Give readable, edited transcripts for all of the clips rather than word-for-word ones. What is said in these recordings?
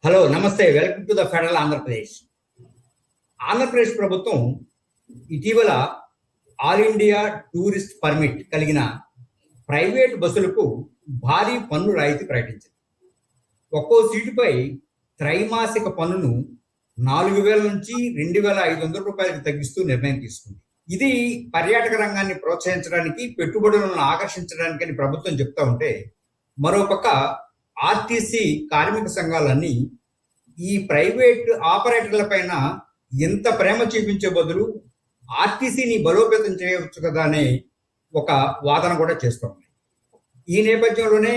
Hello, నమస్తే. Welcome to the federal Andhra Pradesh. Andhra Pradesh ప్రభుత్వం ఇటీవల ఆల్ ఇండియా టూరిస్ట్ పర్మిట్ కలిగిన ప్రైవేట్ బస్సులకు భారీ పన్ను రాయితీ ప్రకటించింది. ఒక్కో సీటుపై త్రైమాసిక పన్నును 4,000 నుంచి 2,500 రూపాయలకు తగ్గిస్తూ నిర్ణయం తీసుకుంది. ఇది పర్యాటక రంగాన్ని ప్రోత్సహించడానికి, పెట్టుబడులను ఆకర్షించడానికి అని ప్రభుత్వం చెప్తా ఉంటే, మరోపక్క ఆర్టీసీ కార్మిక సంఘాలన్నీ ఈ ప్రైవేట్ ఆపరేటర్ల పైన ఎంత ప్రేమ చూపించే బదులు ఆర్టీసీని బలోపేతం చేయవచ్చు కదా అనే ఒక వాదన కూడా చేస్తూ ఉన్నాయి. ఈ నేపథ్యంలోనే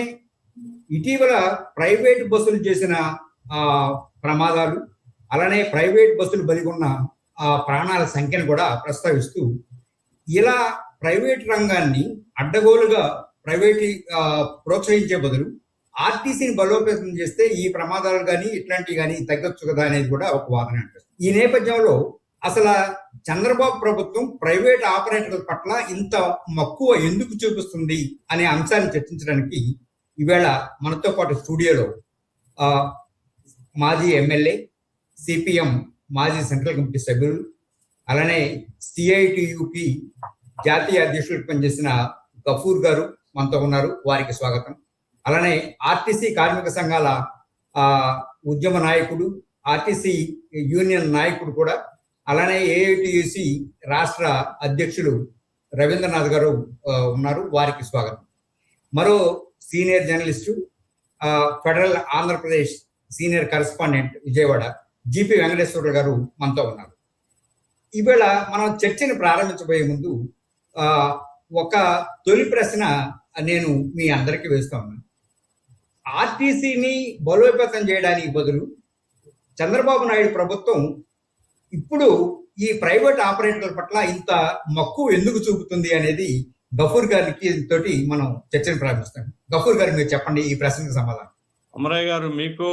ఇటీవల ప్రైవేట్ బస్సులు చేసిన ప్రమాదాలు, అలానే ప్రైవేట్ బస్సులు బలిగొన్న ప్రాణాల సంఖ్యను కూడా ప్రస్తావిస్తూ, ఇలా ప్రైవేట్ రంగాన్ని అడ్డగోలుగా ప్రోత్సహించే బదులు ఆర్టీసీని బలోపేతం చేస్తే ఈ ప్రమాదాలు కానీ ఇట్లాంటివి కానీ తగ్గొచ్చు కదా అనేది కూడా ఒక వాదన అంటారు. ఈ నేపథ్యంలో అసలు చంద్రబాబు ప్రభుత్వం ప్రైవేట్ ఆపరేటర్ల పట్ల ఇంత మక్కువ ఎందుకు చూపిస్తుంది అనే అంశాన్ని చర్చించడానికి ఈవేళ మనతో పాటు స్టూడియోలో మాజీ ఎమ్మెల్యే, సిపిఎం మాజీ సెంట్రల్ కమిటీ సభ్యులు, అలానే సిఐటియుకి జాతీయ అధ్యక్షులకు పనిచేసిన గఫూర్ గారు మనతో ఉన్నారు. వారికి స్వాగతం. అలానే ఆర్టీసీ కార్మిక సంఘాల ఉద్యమ నాయకుడు, ఆర్టీసీ యూనియన్ నాయకుడు కూడా, అలానే ఏఐటియుసి రాష్ట్ర అధ్యక్షులు రవీంద్రనాథ్ గారు ఉన్నారు. వారికి స్వాగతం. మరో senior journalist, federal Andhra Pradesh senior correspondent Vijayawada GP Venkateswarlu గారు మనతో ఉన్నారు. ఈవేళ మనం చర్చను ప్రారంభించబోయే ముందు ఒక తొలి ప్రశ్న నేను మీ అందరికీ వేస్తా ఉన్నాను. ఆర్టీసీని బలోపేతం చేయడానికి బదులు చంద్రబాబు నాయుడు ప్రభుత్వం ఇప్పుడు ఈ ప్రైవేట్ ఆపరేటర్ల పట్ల ఇంత మక్కువ ఎందుకు చూపుతుంది అనేది గఫూర్ గారికి తోటి మనం చర్చను ప్రారంభిస్తాం. గఫూర్ గారు, మీరు చెప్పండి ఈ ప్రశ్నకు సమాధానం. అమరయ్య గారు, మీకు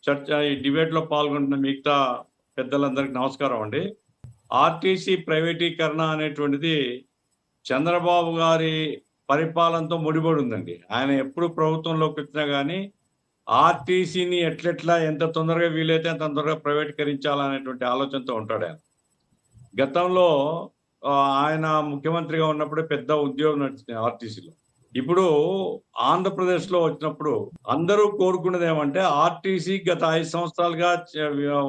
చర్చ ఈ డిబేట్ లో పాల్గొంటున్న మిగతా పెద్దలందరికీ నమస్కారం అండి. ఆర్టీసీ ప్రైవేటీకరణ అనేటువంటిది చంద్రబాబు గారి పరిపాలనతో ముడిపడి ఉందండి. ఆయన ఎప్పుడు ప్రభుత్వంలోకి వచ్చినా కానీ ఆర్టీసీని ఎట్లెట్లా ఎంత తొందరగా వీలైతే అంత తొందరగా ప్రైవేటీకరించాలనేటువంటి ఆలోచనతో ఉంటాడు ఆయన. గతంలో ఆయన ముఖ్యమంత్రిగా ఉన్నప్పుడే పెద్ద ఉద్యోగం నడిచింది ఆర్టీసీలో. ఇప్పుడు ఆంధ్రప్రదేశ్లో వచ్చినప్పుడు అందరూ కోరుకున్నది ఏమంటే, ఆర్టీసీ గత 5 సంవత్సరాలుగా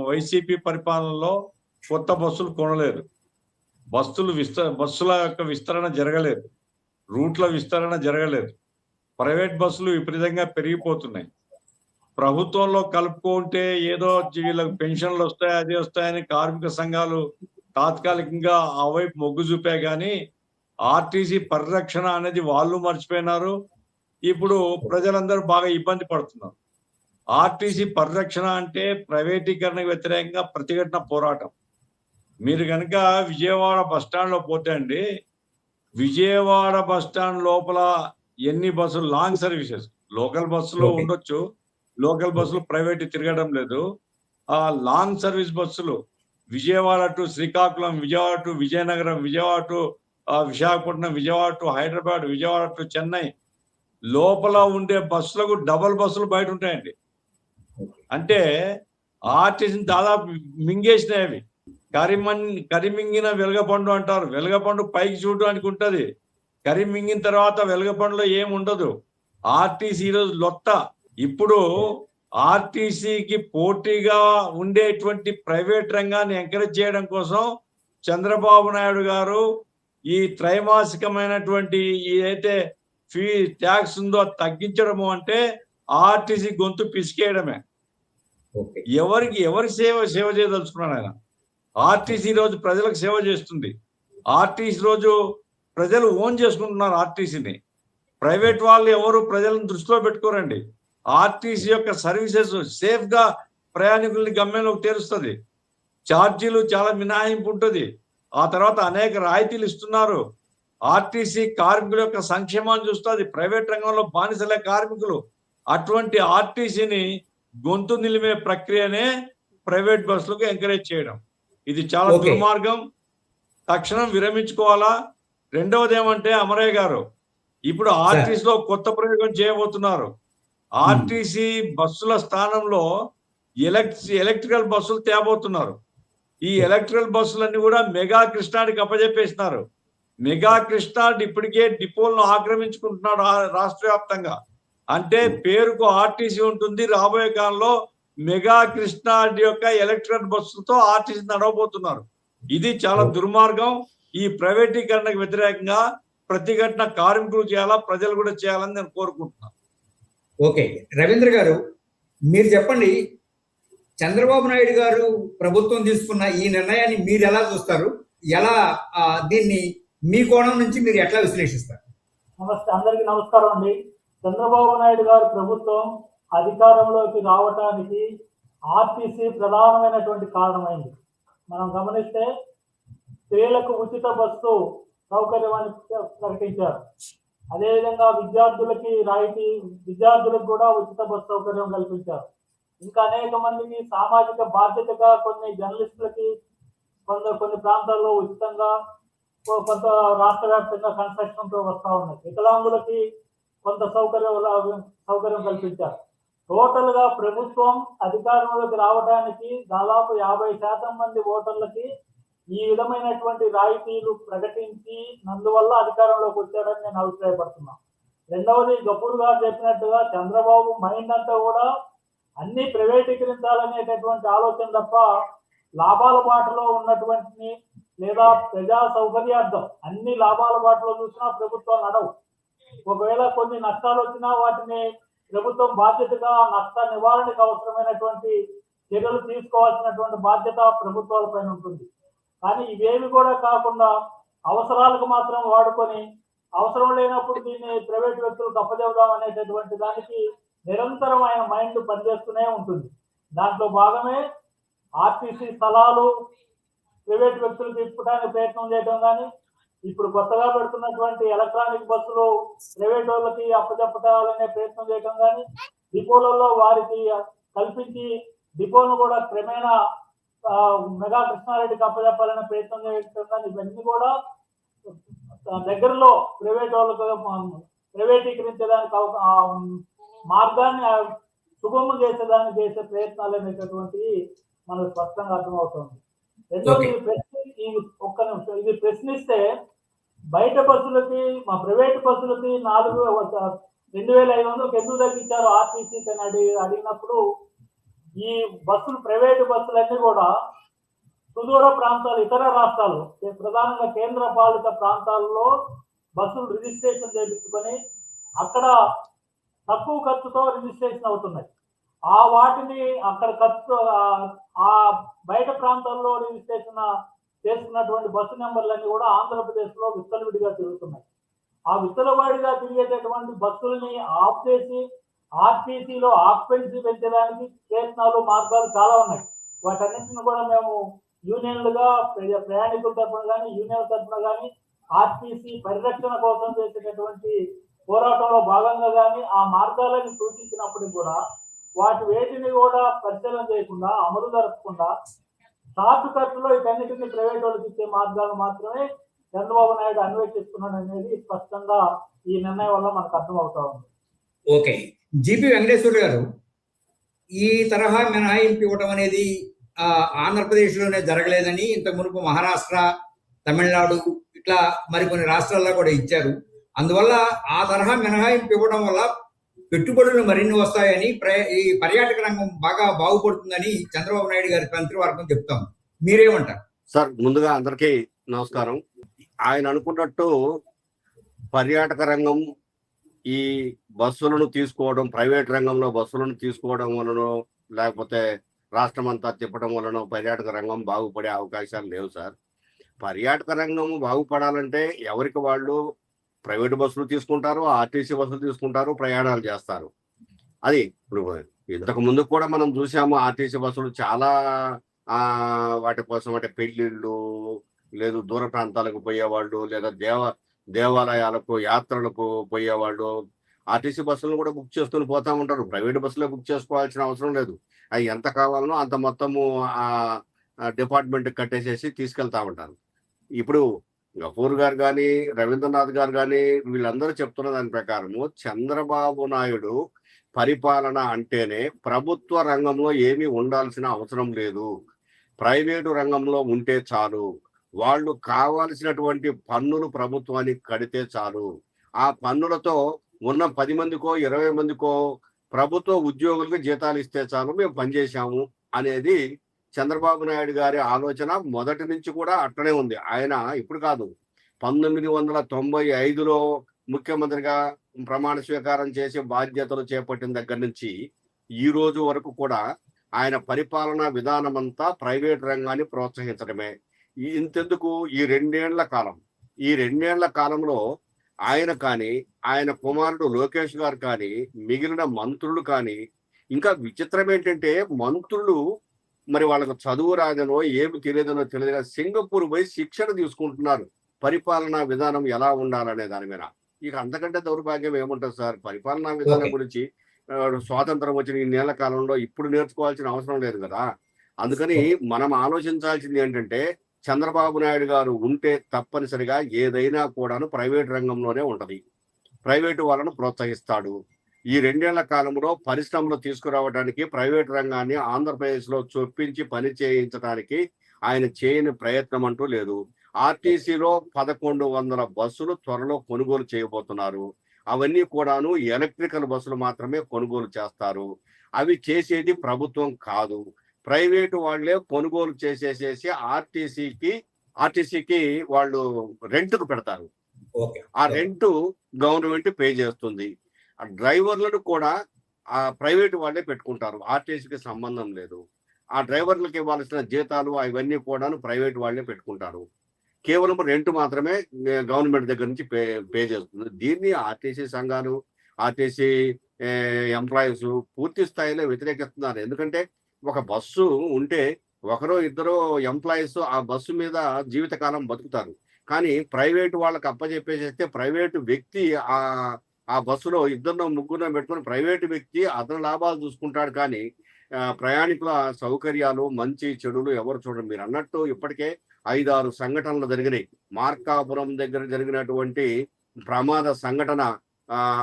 వైసీపీ పరిపాలనలో కొత్త బస్సులు కొనలేదు, బస్సుల యొక్క విస్తరణ జరగలేదు, రూట్ల విస్తరణ జరగలేదు, ప్రైవేట్ బస్సులు విపరీతంగా పెరిగిపోతున్నాయి. ప్రభుత్వంలో కలుపుకుంటే ఏదో వీళ్ళకి పెన్షన్లు వస్తాయి, అది వస్తాయని కార్మిక సంఘాలు తాత్కాలికంగా ఆ వైపు మొగ్గు చూపాయి. కానీ ఆర్టీసీ పరిరక్షణ అనేది వాళ్ళు మర్చిపోయినారు. ఇప్పుడు ప్రజలందరూ బాగా ఇబ్బంది పడుతున్నారు. ఆర్టీసీ పరిరక్షణ అంటే ప్రైవేటీకరణకు వ్యతిరేకంగా ప్రతిఘటన పోరాటం. మీరు కనుక విజయవాడ బస్టాండ్లో పోతే అండి, విజయవాడ బస్టాండ్ లోపల ఎన్ని బస్సులు, లాంగ్ సర్వీసెస్, లోకల్ బస్సులు ఉండొచ్చు, లోకల్ బస్సులు ప్రైవేట్ తిరగడం లేదు, ఆ లాంగ్ సర్వీస్ బస్సులు Vijayawada to Srikakulam, Vijayawada to Vizianagaram, Vijayawada to Visakhapatnam, Vijayawada to Hyderabad, Vijayawada to Chennai లోపల ఉండే బస్సులకు డబల్ బస్సులు బయట ఉంటాయండి. అంటే ఆర్టీసీని దాదాపు మింగేసినాయి అవి. కరిమింగిన వెలగపండు అంటారు. వెలగపండు పైకి చూడడానికి ఉంటుంది, కరిమింగిన తర్వాత వెలగపండులో ఏముండదు. ఆర్టీసీ ఈరోజు లొత్త. ఇప్పుడు ఆర్టీసీకి పోటీగా ఉండేటువంటి ప్రైవేట్ రంగాన్ని ఎంకరేజ్ చేయడం కోసం చంద్రబాబు నాయుడు గారు ఈ త్రైమాసికమైనటువంటి ఏదైతే ఫీ ట్యాక్స్ ఉందో తగ్గించడము అంటే ఆర్టీసీ గొంతు పిసికేయడమే. ఎవరి సేవ చేయదలుచుకున్నాడు ఆయన? ఆర్టీసీ రోజు ప్రజలకు సేవ చేస్తుంది. ఆర్టీసీ రోజు ప్రజలు ఓన్ చేసుకుంటున్నారు ఆర్టీసీని. ప్రైవేట్ వాళ్ళు ఎవరు ప్రజలను దృష్టిలో పెట్టుకోరండి. ఆర్టీసీ యొక్క సర్వీసెస్ సేఫ్ గా ప్రయాణికుల్ని గమ్యంలోకి చేరుస్తుంది. ఛార్జీలు చాలా మినహాయింపు ఉంటుంది. ఆ తర్వాత అనేక రాయితీలు ఇస్తున్నారు. ఆర్టీసీ కార్మికుల యొక్క సంక్షేమాన్ని చూస్తుంది. ప్రైవేట్ రంగంలో బానిసలే కార్మికులు. అటువంటి ఆర్టీసీని గొంతు నిలిమే ప్రక్రియనే ప్రైవేట్ బస్సులకు ఎంకరేజ్ చేయడం, ఇది చాలా దుర్మార్గం. తక్షణం విరమించుకోవాలా. రెండవది ఏమంటే, అమరయ్య గారు, ఇప్పుడు ఆర్టీసీలో కొత్త ప్రయోగం చేయబోతున్నారు. ఆర్టీసీ బస్సుల స్థానంలో ఎలక్ట్రికల్ బస్సులు తేబోతున్నారు. ఈ ఎలక్ట్రికల్ బస్సులన్నీ కూడా మెగా కృష్ణాడికి అప్పజెప్పేసినారు. మెగా కృష్ణాడు ఇప్పటికే డిపోలను ఆక్రమించుకుంటున్నాడు రాష్ట్ర వ్యాప్తంగా. అంటే పేరుకు ఆర్టీసీ ఉంటుంది, రాబోయే కాలంలో మెగా కృష్ణాడి యొక్క ఎలక్ట్రికల్ బస్సులతో ఆర్టీసీ నడవబోతున్నారు. ఇది చాలా దుర్మార్గం. ఈ ప్రైవేటీకరణకు వ్యతిరేకంగా ప్రతిఘటన కార్మికులు చేయాలా, ప్రజలు కూడా చేయాలని నేను కోరుకుంటున్నాను. ఓకే, రవీంద్ర గారు మీరు చెప్పండి, చంద్రబాబు నాయుడు గారు ప్రభుత్వం తీసుకున్న ఈ నిర్ణయాన్ని మీరు ఎలా చూస్తారు? ఎలా దీన్ని మీ కోణం నుంచి మీరు ఎట్లా విశ్లేషిస్తారు? అందరికీ నమస్కారం అండి. చంద్రబాబు నాయుడు గారు ప్రభుత్వం అధికారంలోకి రావటానికి ఆర్టీసీ ప్రధానమైనటువంటి కారణమైంది. మనం గమనిస్తే స్త్రీలకు ఉచిత బస్సు సౌకర్యం అని ప్రకటించారు. అదేవిధంగా విద్యార్థులకు కూడా ఉచిత బస్సు సౌకర్యం కల్పించారు. ఇంకా అనేక మందికి సామాజిక బాధ్యతగా కొన్ని జర్నలిస్టులకి కొన్ని ప్రాంతాల్లో ఉచితంగా, కొంత రాష్ట్ర వ్యాప్తంగా కన్స్ట్రక్షన్తో వస్తూ ఉన్నాయి. వికలాంగులకి కొంత సౌకర్యం కల్పించారు. టోటల్ గా ప్రభుత్వం అధికారంలోకి రావడానికి దాదాపు 50% మంది ఓటర్లకి ఈ విధమైనటువంటి రాయితీలు ప్రకటించి నందువల్ల అధికారంలోకి వచ్చారని నేను అభిప్రాయపడుతున్నాను. రెండవది, గఫూర్ గారు చెప్పినట్టుగా చంద్రబాబు మైండ్ అంతా కూడా అన్ని ప్రైవేటీకరించాలనేటటువంటి ఆలోచన తప్ప లాభాల బాటలో ఉన్నటువంటి లేదా ప్రజా సౌకర్యార్థం అన్ని లాభాల బాటలో చూసినా ప్రభుత్వం నడవు. ఒకవేళ కొన్ని నష్టాలు వచ్చినా వాటిని ప్రభుత్వం బాధ్యతగా నష్ట నివారణకు అవసరమైనటువంటి చర్యలు తీసుకోవాల్సినటువంటి బాధ్యత ప్రభుత్వాల పైన ఉంటుంది. కానీ ఇవేమి కూడా కాకుండా అవసరాలకు మాత్రం వాడుకొని అవసరం లేనప్పుడు దీన్ని ప్రైవేట్ వ్యక్తులకు అప్పచెబుదాం అనేటటువంటి దానికి నిరంతరం ఆయన మైండ్ పనిచేస్తూనే ఉంటుంది. దాంట్లో భాగమే ఆర్టీసీ స్థలాలు ప్రైవేట్ వ్యక్తులకు ఇప్పడానికి ప్రయత్నం చేయడం కానీ, ఇప్పుడు కొత్తగా పెడుతున్నటువంటి ఎలక్ట్రానిక్ బస్సులు ప్రైవేట్ వాళ్ళకి అప్పచెప్పటాలనే ప్రయత్నం చేయడం కానీ, డిపోలలో వారికి కల్పించి డిపోను కూడా క్రమేణా మెగా కృష్ణారెడ్డికి అప్పచెప్పాలనే ప్రయత్నం చేయడం కానీ, ఇవన్నీ కూడా దగ్గరలో ప్రైవేట్ వాళ్ళకు ప్రైవేటీకరించడానికి మార్గాన్ని సుగమం చేసేదానికి చేసే ప్రయత్నాలు అనేటటువంటివి మనకు స్పష్టంగా అర్థమవుతుంది. రెండోది, ఒక్క నిమిషం, ఇది ప్రశ్నిస్తే బయట బస్సులకి మా ప్రైవేట్ బస్సులకి 2,500 ఎందుకు తగ్గించారు ఆర్టీసీకి అని అడిగినప్పుడు, ఈ బస్సులు ప్రైవేటు బస్సులన్నీ కూడా సుదూర ప్రాంతాలు, ఇతర రాష్ట్రాలు, ప్రధానంగా కేంద్ర పాలిత ప్రాంతాల్లో బస్సులు రిజిస్ట్రేషన్ చేయించుకొని అక్కడ తక్కువ ఖర్చుతో రిజిస్ట్రేషన్ అవుతున్నాయి. వాటిని అక్కడ ఖర్చు ఆ బయట ప్రాంతాల్లో రిజిస్ట్రేషన్ చేసుకున్నటువంటి బస్సు నెంబర్లన్నీ కూడా ఆంధ్రప్రదేశ్ లో విచ్చలవిడిగా తిరుగుతున్నాయి. ఆ విచ్చలవాడిగా తిరిగేటటువంటి బస్సుల్ని ఆఫ్ చేసి ఆర్టీసీలో ఆక్యుపెన్సీ పెంచడానికి ప్రయత్నాలు, మార్గాలు చాలా ఉన్నాయి. వాటన్నింటిని కూడా మేము యూనియన్లుగా, ప్రయాణికుల తరఫున కానీ యూనియన్ తరఫున కానీ ఆర్టీసీ పరిరక్షణ కోసం చేసేటటువంటి పోరాటంలో భాగంగా కానీ ఆ మార్గాలను సూచించినప్పటికీ కూడా వాటి వేటిని కూడా పరిశీలన చేయకుండా, అమలు జరపకుండా షార్ట్ కట్లో వీటన్నిటిని ప్రైవేట్ వాళ్ళకి ఇచ్చే మార్గాలు మాత్రమే చంద్రబాబు నాయుడు అన్వేషిస్తున్నాడు అనేది స్పష్టంగా ఈ నిర్ణయం వల్ల మనకు అర్థమవుతా ఉంది. ఓకే, జిపి వెంకటేశ్వర గారు, ఈ తరహా మినహాయింపు ఇవ్వడం అనేది ఆంధ్రప్రదేశ్లోనే జరగలేదని ఇంతకు మునుపు మహారాష్ట్ర, తమిళనాడు ఇట్లా మరికొన్ని రాష్ట్రాల్లో కూడా ఇచ్చారు. అందువల్ల ఆ తరహా మినహాయింపు ఇవ్వడం వల్ల పెట్టుబడులు మరిన్ని వస్తాయని, ఈ పర్యాటక రంగం బాగా బాగుపడుతుందని చంద్రబాబు నాయుడు గారి మంత్రివర్గం చెప్తాం. మీరేమంటారు సార్? ముందుగా అందరికీ నమస్కారం. ఆయన అనుకున్నట్టు పర్యాటక రంగం ఈ బస్సులను తీసుకోవడం, ప్రైవేట్ రంగంలో బస్సులను తీసుకోవడం వలన, లేకపోతే రాష్ట్రం అంతా తిప్పడం వలన పర్యాటక రంగం బాగుపడే అవకాశాలు లేవు సార్. పర్యాటక రంగం బాగుపడాలంటే ఎవరికి వాళ్ళు ప్రైవేట్ బస్సులు తీసుకుంటారు, ఆర్టీసీ బస్సులు తీసుకుంటారు, ప్రయాణాలు చేస్తారు. అది ఇప్పుడు ఇంతకు ముందు కూడా మనం చూసాము, ఆర్టీసీ బస్సులు చాలా వాటి కోసం అంటే పెళ్లిళ్ళు, లేదు దూర ప్రాంతాలకు పోయేవాళ్ళు, లేదా దేవాలయాలకు, యాత్రలకు పోయేవాళ్ళు ఆర్టీసీ బస్సులను కూడా బుక్ చేసుకుని పోతా ఉంటారు. ప్రైవేట్ బస్సులే బుక్ చేసుకోవాల్సిన అవసరం లేదు. అవి ఎంత కావాలనో అంత మొత్తము ఆ డిపార్ట్మెంట్ కట్టేసేసి తీసుకెళ్తా ఉంటారు. ఇప్పుడు గఫూర్ గారు కానీ, రవీంద్రనాథ్ గారు కానీ వీళ్ళందరూ చెప్తున్న దాని ప్రకారము చంద్రబాబు నాయుడు పరిపాలన అంటేనే ప్రభుత్వ రంగంలో ఏమీ ఉండాల్సిన అవసరం లేదు, ప్రైవేటు రంగంలో ఉంటే చాలు, వాళ్ళు కావాల్సినటువంటి పన్నులు ప్రభుత్వానికి కడితే చాలు, ఆ పన్నులతో ఉన్న 10 మందికో 20 మందికో ప్రభుత్వ ఉద్యోగులకు జీతాలు ఇస్తే చాలు, మేము పనిచేశాము అనేది చంద్రబాబు నాయుడు గారి ఆలోచన మొదటి నుంచి కూడా అట్లనే ఉంది. ఆయన ఇప్పుడు కాదు, 1995లో ముఖ్యమంత్రిగా ప్రమాణ స్వీకారం చేసి బాధ్యతలు చేపట్టిన దగ్గర నుంచి ఈ రోజు వరకు కూడా ఆయన పరిపాలనా విధానం అంతా ప్రైవేట్ రంగాన్ని ప్రోత్సహించడమే. ఇంతెందుకు ఈ 2 ఏళ్ల కాలంలో ఆయన కానీ, ఆయన కుమారుడు లోకేష్ గారు కానీ, మిగిలిన మంత్రులు కానీ, ఇంకా విచిత్రం ఏంటంటే మంత్రులు మరి వాళ్ళకు చదువు రాదనో ఏమి తెలియదనో తెలియదు, సింగపూర్ పోయి శిక్షణ తీసుకుంటున్నారు పరిపాలనా విధానం ఎలా ఉండాలనే దాని మీద. ఇక అంతకంటే దౌర్భాగ్యం ఏముంటుంది సార్? పరిపాలనా విధానం గురించి స్వాతంత్రం వచ్చిన ఈ నెల కాలంలో ఇప్పుడు నేర్చుకోవాల్సిన అవసరం లేదు కదా. అందుకని మనం ఆలోచించాల్సింది ఏంటంటే, చంద్రబాబు నాయుడు గారు ఉంటే తప్పనిసరిగా ఏదైనా కూడాను ప్రైవేట్ రంగంలోనే ఉంటది, ప్రైవేటు వాళ్ళను ప్రోత్సహిస్తాడు. ఈ 2 ఏళ్ల కాలంలో పరిశ్రమలు తీసుకురావడానికి ప్రైవేట్ రంగాన్ని ఆంధ్రప్రదేశ్లో చొప్పించి పని చేయించడానికి ఆయన చేయని ప్రయత్నం అంటూ లేదు. ఆర్టీసీలో 1100 బస్సులు త్వరలో కొనుగోలు చేయబోతున్నారు. అవన్నీ కూడాను ఎలక్ట్రికల్ బస్సులు మాత్రమే కొనుగోలు చేస్తారు. అవి చేసేది ప్రభుత్వం కాదు, ప్రైవేటు వాళ్లే కొనుగోలు చేసేసేసి ఆర్టీసీకి వాళ్ళు రెంట్కు పెడతారు. ఆ రెంట్ గవర్నమెంట్ పే చేస్తుంది. ఆ డ్రైవర్లను కూడా ఆ ప్రైవేటు వాళ్ళే పెట్టుకుంటారు, ఆర్టీసీకి సంబంధం లేదు. ఆ డ్రైవర్లకు ఇవ్వాల్సిన జీతాలు అవన్నీ కూడాను ప్రైవేట్ వాళ్ళే పెట్టుకుంటారు. కేవలం రెంట్ మాత్రమే గవర్నమెంట్ దగ్గర నుంచి పే చేస్తుంది. దీన్ని ఆర్టీసీ సంఘాలు, ఆర్టీసీ ఎంప్లాయీస్ పూర్తి స్థాయిలో వ్యతిరేకిస్తున్నారు. ఎందుకంటే ఒక బస్సు ఉంటే ఒకరో ఇద్దరు ఎంప్లాయీస్ ఆ బస్సు మీద జీవితకాలం బతుకుతారు. కానీ ప్రైవేటు వాళ్ళకి అప్పచెప్పేసేస్తే ప్రైవేటు వ్యక్తి ఆ బస్సులో 2-3 పెట్టుకుని ప్రైవేటు వ్యక్తి అతని లాభాలు చూసుకుంటాడు. కానీ ప్రయాణికుల సౌకర్యాలు, మంచి చెడులు ఎవరు చూడరు. మీరు అన్నట్టు ఇప్పటికే 5-6 సంఘటనలు జరిగినాయి. మార్కాపురం దగ్గర జరిగినటువంటి ప్రమాద సంఘటన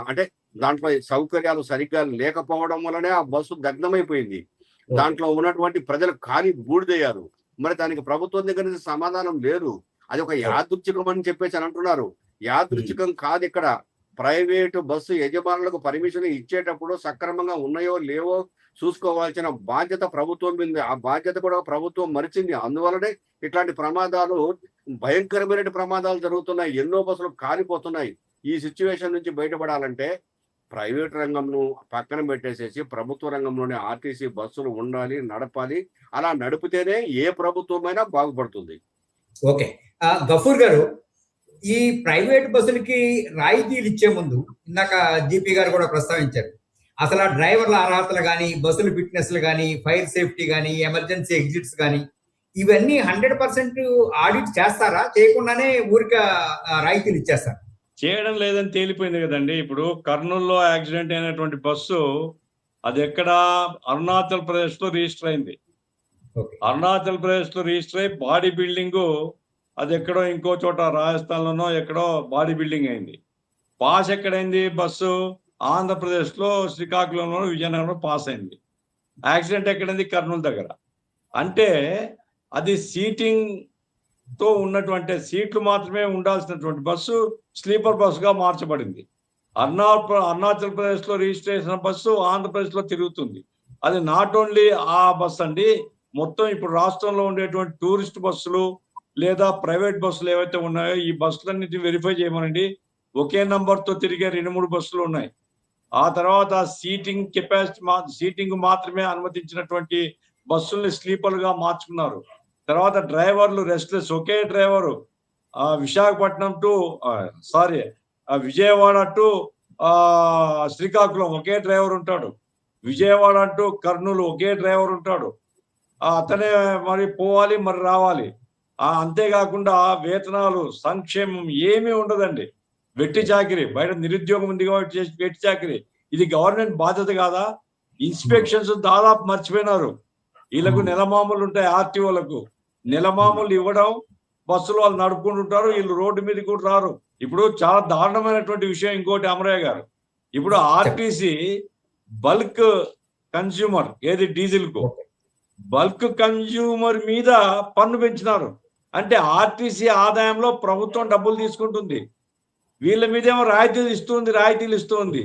అంటే దాంట్లో సౌకర్యాలు సరిగ్గా లేకపోవడం వల్లనే ఆ బస్సు దగ్ధమైపోయింది. దాంట్లో ఉన్నటువంటి ప్రజలు కాలి బూడిదయ్యారు. మరి దానికి ప్రభుత్వం దగ్గర నుంచి సమాధానం లేదు. అది ఒక యాదృచ్ఛికం అని చెప్పేసి అని అంటున్నారు. యాదృచ్ఛికం కాదు. ఇక్కడ ప్రైవేటు బస్సు యజమానులకు పర్మిషన్ ఇచ్చేటప్పుడు సక్రమంగా ఉన్నాయో లేవో చూసుకోవాల్సిన బాధ్యత ప్రభుత్వం మీద. ఆ బాధ్యత కూడా ప్రభుత్వం మరిచింది. అందువల్లనే ఇట్లాంటి ప్రమాదాలు, భయంకరమైన ప్రమాదాలు జరుగుతున్నాయి. ఎన్నో బస్సులు కాలిపోతున్నాయి. ఈ సిచ్యువేషన్ నుంచి బయటపడాలంటే ప్రైవేట్ రంగంను పక్కన పెట్టేసేసి ప్రభుత్వ రంగంలోనే ఆర్టీసీ బస్సులు ఉండాలి, నడపాలి. అలా నడిపితేనే ఏ ప్రభుత్వమైనా బాగుపడుతుంది. ఓకే, గఫూర్ గారు, ఈ ప్రైవేట్ బస్సులకి రాయితీలు ఇచ్చే ముందు ఇందాక జీపీ గారు కూడా ప్రస్తావించారు, అసలు ఆ డ్రైవర్ల అర్హతలు కానీ, బస్సుల ఫిట్నెస్లు కానీ, ఫైర్ సేఫ్టీ కానీ, ఎమర్జెన్సీ ఎగ్జిట్స్ కానీ, ఇవన్నీ 100% ఆడిట్ చేస్తారా? చేయకుండానే ఊరికే రాయితీలు ఇచ్చేస్తారు? చేయడం లేదని తేలిపోయింది కదండి. ఇప్పుడు కర్నూలులో యాక్సిడెంట్ అయినటువంటి బస్సు అది ఎక్కడ? అరుణాచల్ ప్రదేశ్ లో రిజిస్టర్ అయింది. అరుణాచల్ ప్రదేశ్ లో రిజిస్టర్ అయ్యి బాడీ బిల్డింగ్ అది ఎక్కడో ఇంకో చోట రాజస్థాన్లోనో ఎక్కడో బాడీ బిల్డింగ్ అయింది. Pass ఎక్కడైంది bus? ఆంధ్రప్రదేశ్ లో శ్రీకాకుళంలో, విజయనగరంలో పాస్ అయింది. యాక్సిడెంట్ ఎక్కడైంది? కర్నూలు దగ్గర. అంటే అది సీటింగ్ తో ఉన్నటువంటి సీట్లు మాత్రమే ఉండాల్సినటువంటి బస్సు స్లీపర్ బస్సుగా మార్చబడింది. అరుణాచల్ ప్రదేశ్ లో రిజిస్టర్ చేసిన బస్సు ఆంధ్రప్రదేశ్ లో తిరుగుతుంది. అది నాట్ ఓన్లీ ఆ బస్సు అండి, మొత్తం ఇప్పుడు రాష్ట్రంలో ఉండేటువంటి టూరిస్ట్ బస్సులు లేదా ప్రైవేట్ బస్సులు ఏవైతే ఉన్నాయో ఈ బస్సులన్నిటిని వెరిఫై చేయమనండి. ఒకే నంబర్ తో తిరిగే 2-3 బస్సులు ఉన్నాయి. ఆ తర్వాత సీటింగ్ కెపాసిటీ సీటింగ్ మాత్రమే అనుమతించినటువంటి బస్సుల్ని స్లీపర్గా మార్చుకున్నారు. తర్వాత డ్రైవర్లు రెస్ట్లెస్. ఒకే driver Visakhapatnam to Vijayawada to Srikakulam ఒకే డ్రైవర్ ఉంటాడు. విజయవాడ టు కర్నూలు ఒకే డ్రైవర్ ఉంటాడు. అతనే మరి పోవాలి, మరి రావాలి. అంతేకాకుండా వేతనాలు, సంక్షేమం ఏమీ ఉండదండి. వెట్టి చాకిరి. బయట నిరుద్యోగం ఉంది కాబట్టి చేసి వెట్టి చాకిరి. ఇది గవర్నమెంట్ బాధ్యత కాదా? ఇన్స్పెక్షన్స్ దాదాపు మర్చిపోయినారు. వీళ్ళకు నెలమామూలు ఉంటాయి, ఆర్టీఓలకు నెలమామూలు ఇవ్వడం, బస్సులు వాళ్ళు నడుపుకుంటుంటారు, వీళ్ళు రోడ్డు మీద కూడా రారు. ఇప్పుడు చాలా దారుణమైనటువంటి విషయం ఇంకోటి, అమరయ్య గారు, ఇప్పుడు ఆర్టీసీ బల్క్ కన్స్యూమర్ ఏది డీజిల్ కు బల్క్ కన్స్యూమర్ మీద పన్ను పెంచినారు. అంటే ఆర్టీసీ ఆదాయంలో ప్రభుత్వం డబ్బులు తీసుకుంటుంది, వీళ్ళ మీదేమో రాయితీలు ఇస్తుంది.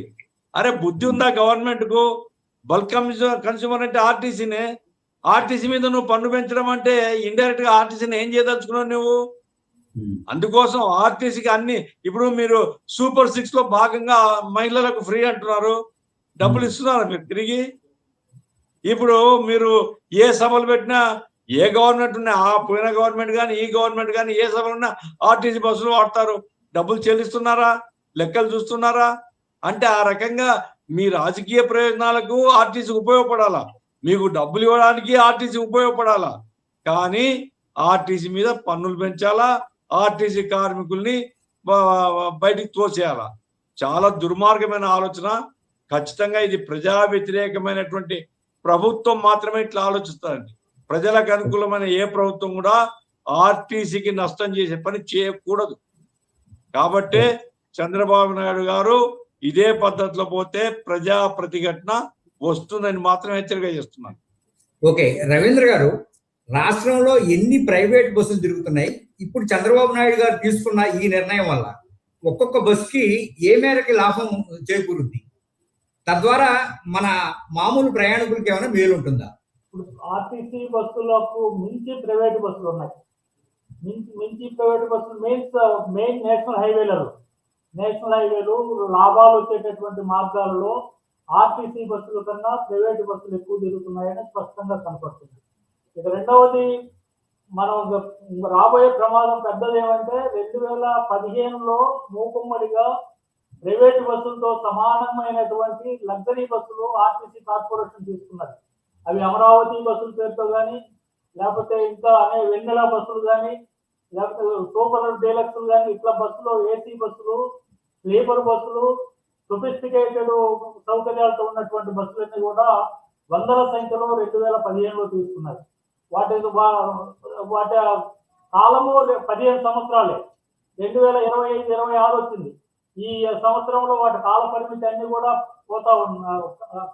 అరే బుద్ధి ఉందా గవర్నమెంట్ కు? బల్క్ కన్స్యూమర్ అంటే ఆర్టీసీనే. ఆర్టీసీ మీద నువ్వు పన్ను పెంచడం అంటే ఇండైరెక్ట్ గా ఆర్టీసీని ఏం చేయదలుచుకున్నావు నువ్వు? అందుకోసం ఆర్టీసీకి అన్ని ఇప్పుడు మీరు సూపర్ 6 లో భాగంగా మహిళలకు ఫ్రీ అంటున్నారు, డబ్బులు ఇస్తున్నారు మీరు తిరిగి. ఇప్పుడు మీరు ఏ సభలు పెట్టినా ఏ గవర్నమెంట్ ఉన్నా, ఆ పోయిన గవర్నమెంట్ కానీ ఈ గవర్నమెంట్ కానీ ఏ సభలు ఉన్నా ఆర్టీసీ బస్సులు వాడతారు, డబ్బులు చెల్లిస్తున్నారా? లెక్కలు చూస్తున్నారా? అంటే ఆ రకంగా మీ రాజకీయ ప్రయోజనాలకు ఆర్టీసీ ఉపయోగపడాలా, మీకు డబ్బులు ఇవ్వడానికి ఆర్టీసీ ఉపయోగపడాలా, కానీ ఆర్టీసీ మీద పన్నులు పెంచాలా, ఆర్టీసీ కార్మికుల్ని బయటికి తోసేయాలా. చాలా దుర్మార్గమైన ఆలోచన. ఖచ్చితంగా ఇది ప్రజా వ్యతిరేకమైనటువంటి ప్రభుత్వం మాత్రమే ఇట్లా ఆలోచిస్తారండి. ప్రజలకు అనుకూలమైన ఏ ప్రభుత్వం కూడా ఆర్టీసీకి నష్టం చేసే పని చేయకూడదు. కాబట్టే చంద్రబాబు నాయుడు గారు ఇదే పద్ధతిలో పోతే ప్రజా ప్రతిఘటన వస్తుందని మాత్రం హెచ్చరిక చేస్తున్నాను. ఓకే రవీంద్ర గారు, రాష్ట్రంలో ఎన్ని ప్రైవేట్ బస్సులు తిరుగుతున్నాయి? ఇప్పుడు చంద్రబాబు నాయుడు గారు తీసుకున్న ఈ నిర్ణయం వల్ల ఒక్కొక్క బస్సుకి ఏ మేరకు లాభం చేకూరుద్ది? తద్వారా మన మామూలు ప్రయాణికులకి ఏమైనా మేలు ఉంటుందా? ఇప్పుడు ఆర్టీసీ బస్సులకు మించి ప్రైవేట్ బస్సులు ఉన్నాయి. మించి ప్రైవేట్ బస్సులు మెయిన్ నేషనల్ హైవేలు లాభాలు వచ్చేటటువంటి మార్గాలలో ఆర్టీసీ బస్సుల కన్నా ప్రైవేట్ బస్సులు ఎక్కువ తిరుగుతున్నాయని స్పష్టంగా కనపడుతుంది. ఇక రెండవది, మనం రాబోయే ప్రమాదం పెద్దది ఏమంటే 2015లో మూకుమ్మడిగా ప్రైవేట్ బస్సులతో సమానమైనటువంటి లగ్జరీ బస్సులు ఆర్టీసీ కార్పొరేషన్ తీసుకున్నది. అవి అమరావతి బస్సుల పేరుతో కానీ, లేకపోతే ఇంకా వెన్నెల బస్సులు కానీ, లేకపోతే సూపర్ డీలక్స్లు కానీ, ఇట్లా బస్సులు, ఏసీ బస్సులు, స్లీపర్ బస్సులు, సొఫిస్టికేటెడ్ సౌకర్యాలతో ఉన్నటువంటి బస్సులన్నీ కూడా వందల సంఖ్యలో 2015లో తీసుకున్నారు. వాటి కాలము 15 సంవత్సరాలే. 2025-26 వచ్చింది. ఈ సంవత్సరంలో వాటి కాల పరిమితి అన్ని కూడా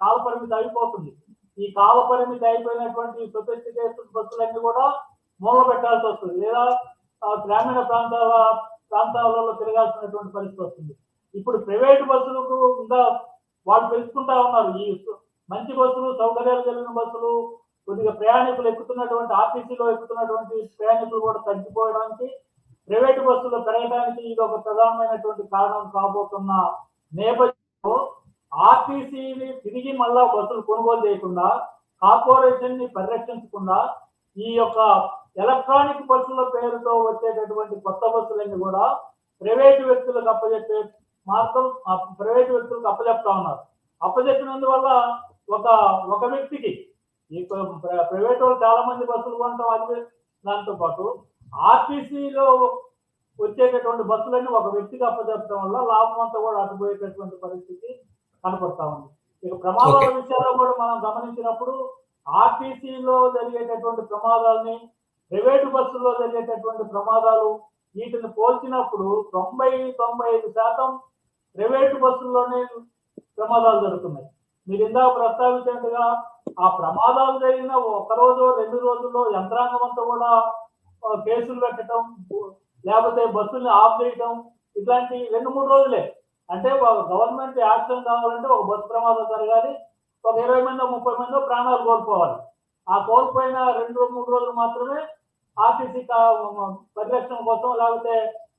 కాల పరిమితి అయిపోతుంది. ఈ కాల పరిమితి అయిపోయినటువంటి సొఫిస్టికేటెడ్ బస్సులన్నీ కూడా మూల పెట్టాల్సి వస్తుంది, లేదా గ్రామీణ ప్రాంతాలలో తిరగాల్సినటువంటి పరిస్థితి వస్తుంది. ఇప్పుడు ప్రైవేట్ బస్సులకు ఇంకా వాళ్ళు పెంచుకుంటా ఉన్నారు. ఈ మంచి బస్సులు, సౌకర్యాలు కలిగిన బస్సులు, కొద్దిగా ప్రయాణికులు ఎక్కుతున్నటువంటి ఆర్టీసీలో ఎక్కుతున్నటువంటి ప్రయాణికులు కూడా తగ్గిపోవడానికి, ప్రైవేటు బస్సులు పెరగడానికి ఇది ఒక ప్రధానమైనటువంటి కారణం కాబోతున్న నేపథ్యంలో ఆర్టీసీని తిరిగి మళ్ళా బస్సులు కొనుగోలు చేయకుండా, కార్పొరేషన్ ని పరిరక్షించకుండా ఈ యొక్క ఎలక్ట్రానిక్ బస్సుల పేరుతో వచ్చేటటువంటి కొత్త బస్సులన్నీ కూడా ప్రైవేటు వ్యక్తులకు అప్పచెప్పే మార్గం ప్రైవేటు వ్యక్తులకు అప్పచెప్తా ఉన్నారు. అప్పచెప్పినందువల్ల ఒక వ్యక్తికి ఈ ప్రైవేట్ వాళ్ళు చాలా మంది బస్సులు కొంటాం, అది దాంతో పాటు ఆర్టీసీలో వచ్చేటటువంటి బస్సులన్నీ ఒక వ్యక్తికి అప్పచెప్పడం వల్ల లాభం అంతా కూడా అటుపోయేటటువంటి పరిస్థితి కనపడతా ఉంది. ఇక ప్రమాదాల విషయాల్లో కూడా మనం గమనించినప్పుడు ఆర్టీసీలో జరిగేటటువంటి ప్రమాదాలని, ప్రైవేటు బస్సుల్లో జరిగేటటువంటి ప్రమాదాలు వీటిని పోల్చినప్పుడు 90-95% ప్రైవేటు బస్సుల్లోనే ప్రమాదాలు జరుగుతున్నాయి. మీరు ఇందాక ప్రస్తావించినట్టుగా ఆ ప్రమాదాలు జరిగిన 1 రోజు 2 రోజుల్లో యంత్రాంగం అంతా కూడా కేసులు పెట్టడం, లేకపోతే బస్సుల్ని ఆఫ్ చేయటం, ఇట్లాంటి 2-3 రోజులే. అంటే గవర్నమెంట్ యాక్షన్ కావాలంటే ఒక బస్సు ప్రమాదం జరగాలి, ఒక 20 మందో 30 మందో ప్రాణాలు కోల్పోవాలి. ఆ కోల్పోయిన 2-3 రోజులు మాత్రమే ఆర్టీసీ పరిరక్షణ కోసం, లేకపోతే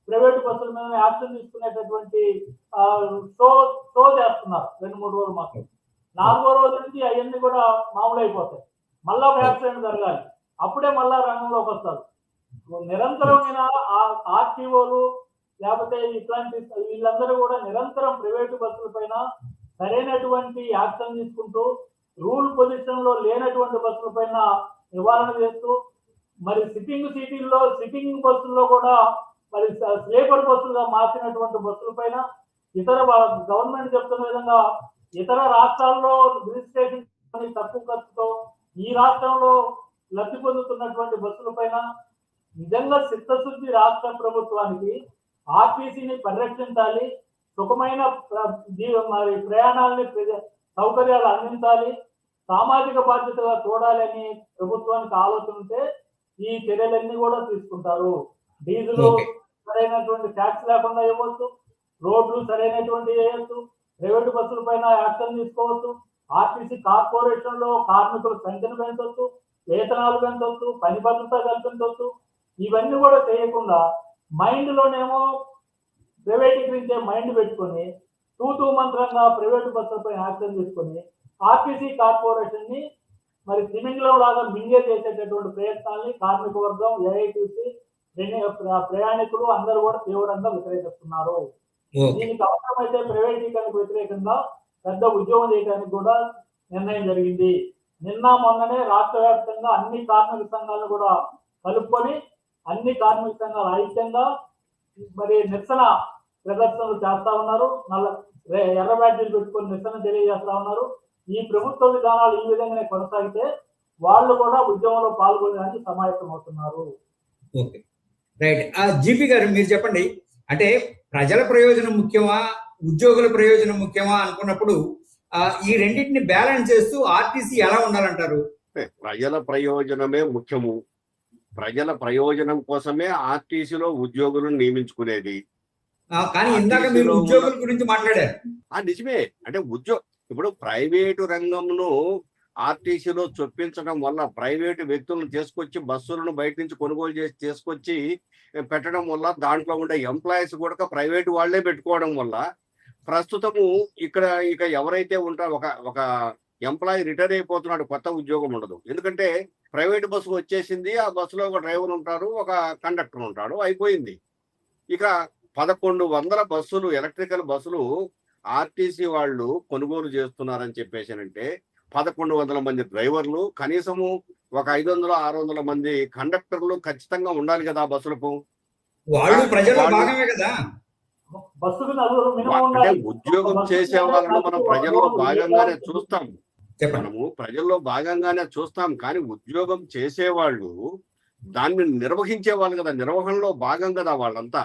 ప్రైవేటు బస్సుల మీద యాక్షన్ తీసుకునేటటువంటి షో చేస్తున్నారు 2-3 రోజులు మాత్రం. 4వ రోజు నుంచి అవన్నీ కూడా మామూలు అయిపోతాయి. మళ్ళా యాక్సిడెంట్ జరగాలి, అప్పుడే మళ్ళా రంగంలోకి వస్తారు. నిరంతరమైన ఆర్టీఓలు లేకపోతే ఇట్లాంటి వీళ్ళందరూ కూడా నిరంతరం ప్రైవేటు బస్సుల పైన సరైనటువంటి యాక్షన్ తీసుకుంటూ, రూల్ పొజిషన్ లో లేనటువంటి బస్సుల పైన నివారణ చేస్తూ, మరి సిట్టింగ్ బస్సుల్లో కూడా మరి స్లీపర్ బస్సులుగా మార్చినటువంటి బస్సుల పైన ఇతర గవర్నమెంట్ చెప్తున్న విధంగా ఇతర రాష్ట్రాల్లో రిజిస్ట్రేషన్ తక్కువ ఖర్చుతో ఈ రాష్ట్రంలో లబ్ధి పొందుతున్నటువంటి బస్సుల పైన నిజంగా చిత్తశుద్ధి రాష్ట్ర ప్రభుత్వానికి ఆర్టీసీని పరిరక్షించాలి, సుఖమైన మరి ప్రయాణాలని సౌకర్యాలు అందించాలి, సామాజిక బాధ్యతగా చూడాలని ప్రభుత్వానికి ఆలోచన ఉంటే ఈ చర్యలన్నీ కూడా తీసుకుంటారు. Diesel okay. సరైనటువంటి ట్యాక్స్ లేకుండా ఇవ్వచ్చు, రోడ్లు సరైనటువంటి వేయవచ్చు, ప్రైవేటు బస్సుల పైన యాక్షన్ తీసుకోవచ్చు, ఆర్టీసీ కార్పొరేషన్ లో కార్మికుల సంఖ్యను పెంచవచ్చు, వేతనాలు పెంచవచ్చు, పని భద్రత కల్పించవచ్చు. ఇవన్నీ కూడా చేయకుండా మైండ్ లోనేమో ప్రైవేటీకరించే మైండ్ పెట్టుకొని తూతూ మంత్రంగా ప్రైవేటు బస్సులపై యాక్షన్ తీసుకొని ఆర్టీసీ కార్పొరేషన్ ని మరి తిమింగలం లాగా మింగే చేసేటటువంటి ప్రయత్నాల్ని కార్మిక వర్గం, ఏఐటీసీ, ప్రయాణికులు అందరూ కూడా తీవ్రంగా వ్యతిరేకిస్తున్నారు. ఓకే. దీనికి అవసరమైతే ప్రైవేటీకరణకు వ్యతిరేకంగా పెద్ద ఉద్యోగం చేయడానికి కూడా నిర్ణయం జరిగింది. నిన్న మొన్ననే రాష్ట్ర వ్యాప్తంగా అన్ని కార్మిక సంఘాలను కూడా కలుపుకొని అన్ని కార్మిక సంఘాలు ఐక్యంగా మరి నిరసన ప్రదర్శనలు చేస్తా ఉన్నారు. ఎర్ర బ్యాడ్జీలు పెట్టుకొని నిరసన తెలియజేస్తా ఉన్నారు. ఈ ప్రభుత్వ విధానాలు ఈ విధంగానే కొనసాగితే వాళ్ళు కూడా ఉద్యమంలో పాల్గొనడానికి సమాయత్తం అవుతున్నారు. Okay, right. జీపీ గారు మీరు చెప్పండి, అంటే ప్రజల ప్రయోజనం ముఖ్యమా, ఉద్యోగుల ప్రయోజనం ముఖ్యమా అనుకున్నప్పుడు ఈ రెండింటిని బ్యాలెన్స్ చేస్తూ ఆర్టీసీ ఎలా ఉండాలంటారు? ప్రజల ప్రయోజనమే ముఖ్యము. ప్రజల ప్రయోజనం కోసమే ఆర్టీసీలో ఉద్యోగులను నియమించుకునేది. కానీ ఇందాక మీరు ఉద్యోగుల గురించి మాట్లాడారు. నిజమే. అంటే ఇప్పుడు ప్రైవేటు రంగంను ఆర్టీసీలో చొప్పించడం వల్ల, ప్రైవేటు వ్యక్తులను తీసుకొచ్చి బస్సులను బయట నుంచి కొనుగోలు చేసి తీసుకొచ్చి పెట్టడం వల్ల, దాంట్లో ఉండే ఎంప్లాయీస్ కూడా ప్రైవేటు వాళ్లే పెట్టుకోవడం వల్ల ప్రస్తుతము ఇక ఎవరైతే ఉంటారో ఒక ఎంప్లాయీ రిటైర్ అయిపోతున్నాడు, కొత్త ఉద్యోగం ఉండదు. ఎందుకంటే ప్రైవేట్ బస్సు వచ్చేసింది, ఆ బస్సులో ఒక డ్రైవర్ ఉంటారు, ఒక కండక్టర్ ఉంటాడు, అయిపోయింది. ఇక 1100 బస్సులు, ఎలక్ట్రికల్ బస్సులు ఆర్టీసీ వాళ్ళు కొనుగోలు చేస్తున్నారని చెప్పేసానంటే 1100 మంది డ్రైవర్లు, కనీసము ఒక 500-600 మంది కండక్టర్లు ఖచ్చితంగా ఉండాలి కదా బస్సులకు. వాళ్ళు ప్రజల్లో భాగమే కదా. బస్సుకు నలుగురు మినిమం అంటే ఉండాలి. ఉద్యోగం చేసే వాళ్ళను మనం ప్రజల్లో భాగంగానే చూస్తాం. చెప్పండి. మనము ప్రజల్లో భాగంగానే చూస్తాం, కానీ ఉద్యోగం చేసేవాళ్ళు దాన్ని నిర్వహించే వాళ్ళు కదా, నిర్వహణలో భాగం కదా వాళ్ళంతా.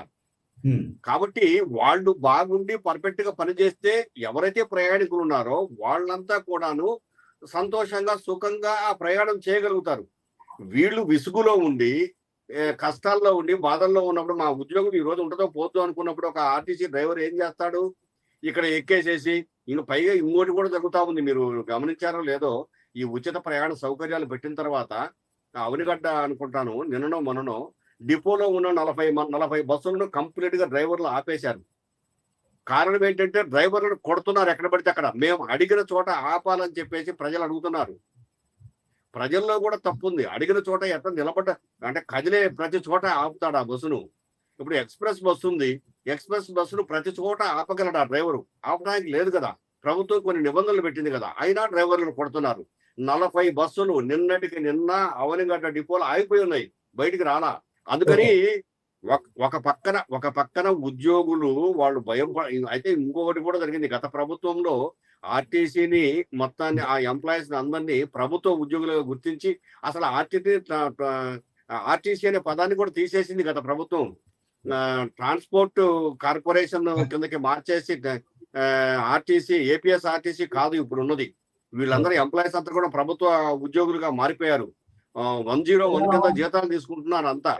కాబట్టి వాళ్ళు బాగుండి పర్ఫెక్ట్ గా పనిచేస్తే ఎవరైతే ప్రయాణికులు ఉన్నారో వాళ్ళంతా కూడాను సంతోషంగా, సుఖంగా ఆ ప్రయాణం చేయగలుగుతారు. వీళ్ళు విసుగులో ఉండి, కష్టాల్లో ఉండి, బాధల్లో ఉన్నప్పుడు మా ఉద్యోగం ఈ రోజు ఉంటుందో పోతుందో అనుకున్నప్పుడు ఒక ఆర్టీసీ డ్రైవర్ ఏం చేస్తాడు, ఇక్కడ ఎక్కేసేసి ఇంక పైగా ఇంకోటి కూడా జరుగుతా ఉంది, మీరు గమనించారో లేదో, ఈ ఉచిత ప్రయాణ సౌకర్యాలు పెట్టిన తర్వాత అవనిగడ్డ అనుకుంటాను నిన్ననో మొన్ననో డిపోలో ఉన్న 40 బస్సులను కంప్లీట్ గా డ్రైవర్లు ఆపేశారు. కారణం ఏంటంటే డ్రైవర్లను కొడుతున్నారు ఎక్కడ పడితే అక్కడ. మేము అడిగిన చోట ఆపాలని చెప్పేసి ప్రజలు అడుగుతున్నారు. ప్రజల్లో కూడా తప్పు ఉంది. అడిగిన చోట ఎట్లా నిలబడ్డ అంటే కదిలే ప్రతి చోట ఆపుతాడు ఆ బస్సును. ఇప్పుడు ఎక్స్ప్రెస్ బస్సు ఉంది, ఎక్స్ప్రెస్ బస్సును ప్రతి చోట ఆపగలడు ఆ డ్రైవరు? ఆపడానికి లేదు కదా. ప్రభుత్వం కొన్ని నిబంధనలు పెట్టింది కదా, అయినా డ్రైవర్లను కొడుతున్నారు. 40 బస్సులు నిన్నటికి నిన్న అవనిగడ్డ డిపోలో ఆగిపోయి ఉన్నాయి, బయటికి రాలా. అందుకని ఒక పక్కన ఉద్యోగులు వాళ్ళు భయం. అయితే ఇంకొకటి కూడా జరిగింది, గత ప్రభుత్వంలో ఆర్టీసీని మొత్తాన్ని, ఆ ఎంప్లాయీస్ అందరినీ ప్రభుత్వ ఉద్యోగులుగా గుర్తించి అసలు ఆర్టీసీ అనే పదాన్ని కూడా తీసేసింది గత ప్రభుత్వం. ట్రాన్స్పోర్ట్ కార్పొరేషన్ కిందకి మార్చేసి ఆర్టీసీ, ఏపీఎస్ ఆర్టీసీ కాదు ఇప్పుడు ఉన్నది. వీళ్ళందరూ ఎంప్లాయీస్ అంతా కూడా ప్రభుత్వ ఉద్యోగులుగా మారిపోయారు. 101 కింద జీతాలు తీసుకుంటున్నారు అంతా.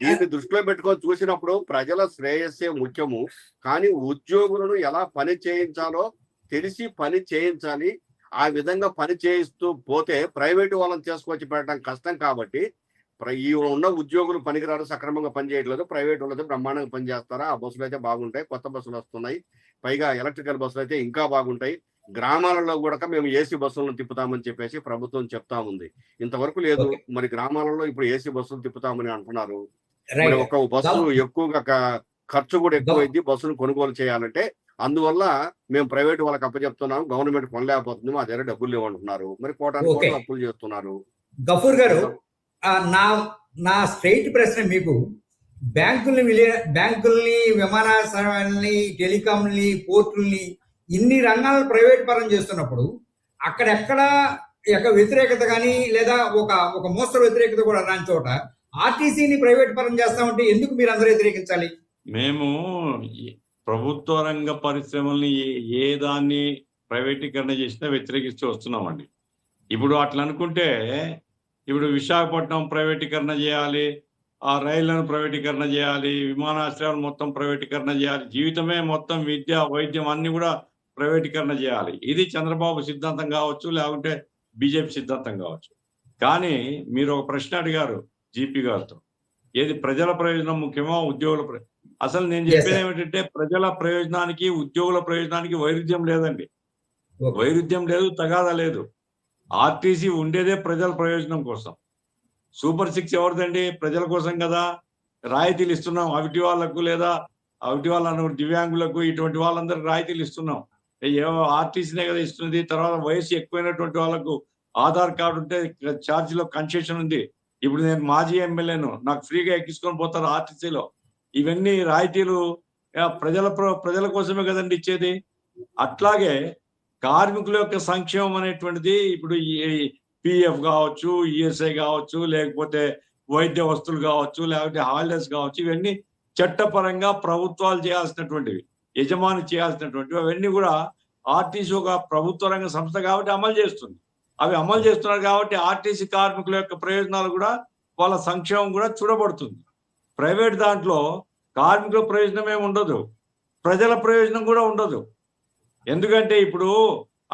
దీన్ని దృష్టిలో పెట్టుకొని చూసినప్పుడు ప్రజల శ్రేయస్సే ముఖ్యము, కానీ ఉద్యోగులను ఎలా పని చేయించాలో తెలిసి పని చేయించాలి. ఆ విధంగా పని చేయిస్తూ పోతే ప్రైవేటు వాళ్ళని చేసుకొచ్చి పెట్టడం కష్టం. కాబట్టి ఈ ఉన్న ఉద్యోగులు పనికిరారు, సక్రమంగా పనిచేయట్లేదు. ప్రైవేట్ వాళ్ళతో బ్రహ్మాండంగా పనిచేస్తారా? ఆ బస్సులు అయితే బాగుంటాయి, కొత్త బస్సులు వస్తున్నాయి, పైగా ఎలక్ట్రికల్ బస్సులు అయితే ఇంకా బాగుంటాయి. గ్రామాలలో కూడా మేము ఏసీ బస్సులను తిప్పుతామని చెప్పేసి ప్రభుత్వం చెప్తా ఉంది. ఇంతవరకు లేదు. మరి గ్రామాలలో ఇప్పుడు ఏసీ బస్సులు తిప్పుతామని అంటున్నారు. మరి ఒక బస్సు ఎక్కువగా ఖర్చు కూడా ఎక్కువైంది బస్సును కొనుగోలు చేయాలంటే. అందువల్ల మేము ప్రైవేట్ వాళ్ళకి అప్పచెప్తున్నాం, గవర్నమెంట్ కొనలేకపోతుంది, మా దగ్గర డబ్బులు లేవంటున్నారు. మరి కోటానికి అప్పులు చేస్తున్నారు. గఫూర్ గారు, నా స్ట్రైట్ ప్రశ్న మీకు, బ్యాంకుల్ని, విమానాశ్రయాల్ని, టెలికాంని, పోర్టుల్ని, ఇన్ని రంగాలను ప్రైవేట్ పరం చేస్తున్నప్పుడు అక్కడెక్కడ వ్యతిరేకత కానీ లేదా ఒక మోస్తరు వ్యతిరేకత కూడా రాని చోట ఆర్టీసీని ప్రైవేట్ పరం చేస్తామంటే ఎందుకు మీరు అందరూ వ్యతిరేకించాలి? మేము ప్రభుత్వ రంగ పరిశ్రమల్ని ఏ దాన్ని ప్రైవేటీకరణ చేసినా వ్యతిరేకిస్తూ వస్తున్నామండి. ఇప్పుడు అట్లా అనుకుంటే ఇప్పుడు విశాఖపట్నం ప్రైవేటీకరణ చేయాలి, ఆ రైళ్లను ప్రైవేటీకరణ చేయాలి, విమానాశ్రయాలు మొత్తం ప్రైవేటీకరణ చేయాలి, జీవితమే మొత్తం విద్య వైద్యం అన్ని కూడా ప్రైవేటీకరణ చేయాలి. ఇది చంద్రబాబు సిద్ధాంతం కావచ్చు, లేకుంటే బీజేపీ సిద్ధాంతం కావచ్చు. కానీ మీరు ఒక ప్రశ్న అడిగారు జీపీ గారితో, ఏది ప్రజల ప్రయోజనం ముఖ్యమా ఉద్యోగుల అసలు నేను చెప్పేది ఏమిటంటే ప్రజల ప్రయోజనానికి ఉద్యోగుల ప్రయోజనానికి వైరుధ్యం లేదండి. వైరుధ్యం లేదు, తగాదా లేదు. ఆర్టీసీ ఉండేదే ప్రజల ప్రయోజనం కోసం. సూపర్ 6 ఎవరిదండి? ప్రజల కోసం కదా. రాయితీలు ఇస్తున్నాం అవిటి వాళ్ళకు, లేదా అవిటి వాళ్ళ దివ్యాంగులకు, ఇటువంటి వాళ్ళందరికీ రాయితీలు ఇస్తున్నాం. ఆర్టీసీనే కదా ఇస్తుంది. తర్వాత వయసు ఎక్కువైనటువంటి వాళ్ళకు ఆధార్ కార్డు ఉంటే ఛార్జీలో కన్సెషన్ ఉంది. ఇప్పుడు నేను మాజీ ఎమ్మెల్యేను, నాకు ఫ్రీగా ఎక్కించుకొని పోతారు ఆర్టీసీలో. ఇవన్నీ రాయితీలు ప్రజల కోసమే కదండి ఇచ్చేది. అట్లాగే కార్మికుల యొక్క సంక్షేమం అనేటువంటిది ఇప్పుడు పిఎఫ్ కావచ్చు, ఈఎస్ఐ కావచ్చు, లేకపోతే వైద్య వస్తువులు కావచ్చు, లేకపోతే హాలిడేస్ కావచ్చు, ఇవన్నీ చట్టపరంగా ప్రభుత్వాలు చేయాల్సినటువంటివి, యజమాని చేయాల్సినటువంటివి. అవన్నీ కూడా ఆర్టీసీ ఒక ప్రభుత్వ రంగ సంస్థ కాబట్టి అమలు చేస్తుంది. అవి అమలు చేస్తున్నారు కాబట్టి ఆర్టీసీ కార్మికుల యొక్క ప్రయోజనాలు కూడా, వాళ్ళ సంక్షేమం కూడా చూడబడుతుంది. ప్రైవేట్ దాంట్లో కార్మికుల ప్రయోజనం ఏమి ఉండదు, ప్రజల ప్రయోజనం కూడా ఉండదు. ఎందుకంటే ఇప్పుడు